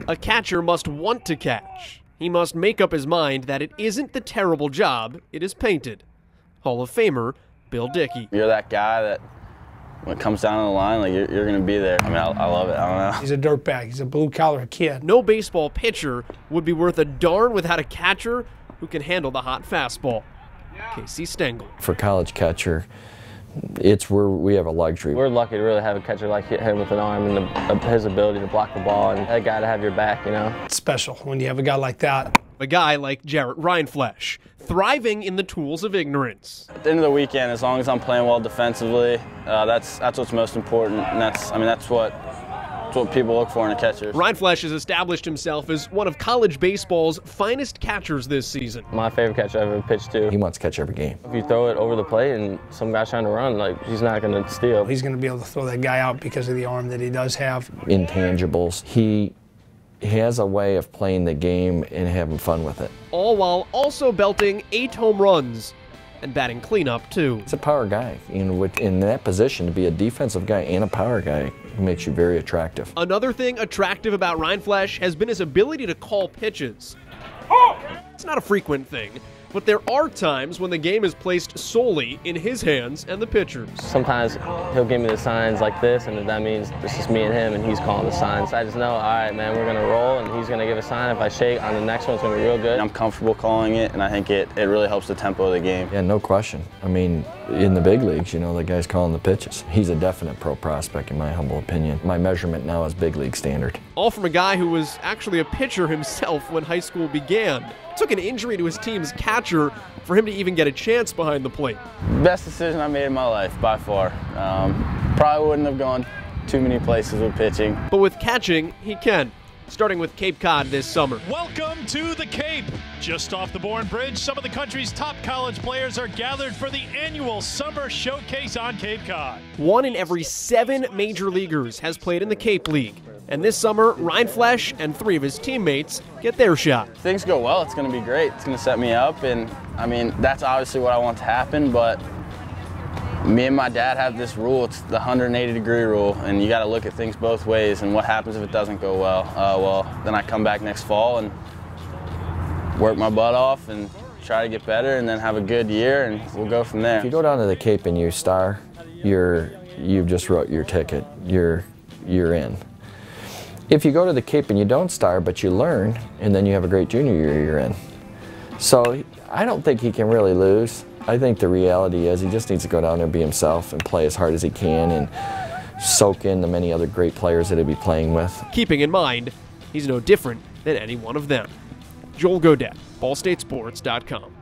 A catcher must want to catch. He must make up his mind that it isn't the terrible job it is painted. Hall of Famer Bill Dickey. You're that guy that when it comes down to the line, like you're going to be there. I mean, I love it. I don't know. He's a dirtbag. He's a blue-collar kid. No baseball pitcher would be worth a darn without a catcher who can handle the hot fastball. Casey Stengel. For college catcher, it's where we have a luxury. We're lucky to really have a catcher like him with an arm and his ability to block the ball and that guy to have your back, you know. It's special when you have a guy like that. A guy like Jarrett Rindfleisch, thriving in the tools of ignorance. At the end of the weekend, as long as I'm playing well defensively, that's what's most important, and that's what people look for in a catcher. Rindfleisch has established himself as one of college baseball's finest catchers this season. My favorite catcher I've ever pitched to. He wants to catch every game. If you throw it over the plate and some guy's trying to run, like, he's not going to steal. He's going to be able to throw that guy out because of the arm that he does have. Intangibles. He has a way of playing the game and having fun with it. All while also belting 8 home runs and batting cleanup, too. He's a power guy. In that position, to be a defensive guy and a power guy makes you very attractive. Another thing attractive about Rindfleisch has been his ability to call pitches. It's not a frequent thing, but there are times when the game is placed solely in his hands and the pitcher's. Sometimes he'll give me the signs like this, and that means it's just me and him, and he's calling the signs. I just know, all right, man, we're going to roll, and he's going to give a sign. If I shake on the next one, it's going to be real good. I'm comfortable calling it, and I think it really helps the tempo of the game. Yeah, no question. I mean, in the big leagues, you know, the guy's calling the pitches. He's a definite pro prospect, in my humble opinion. My measurement now is big league standard. All from a guy who was actually a pitcher himself when high school began. It took an injury to his team's catcher for him to even get a chance behind the plate. Best decision I made in my life, by far. Probably wouldn't have gone too many places with pitching. But with catching, he can. Starting with Cape Cod this summer. Welcome to the Cape. Just off the Bourne Bridge, some of the country's top college players are gathered for the annual Summer Showcase on Cape Cod. 1 in every 7 major leaguers has played in the Cape League. And this summer, Rindfleisch and 3 of his teammates get their shot. If things go well, it's going to be great. It's going to set me up, and I mean, that's obviously what I want to happen, but me and my dad have this rule. It's the 180-degree rule, and you got to look at things both ways. And what happens if it doesn't go well? Well, then I come back next fall and work my butt off and try to get better, and then have a good year, and we'll go from there. If you go down to the Cape and you star, you've just wrote your ticket. You're in. If you go to the Cape and you don't star, but you learn, and then you have a great junior year, you're in. So I don't think he can really lose. I think the reality is he just needs to go down there and be himself and play as hard as he can and soak in the many other great players that he'll be playing with. Keeping in mind, he's no different than any one of them. Joel Godet, BallStateSports.com.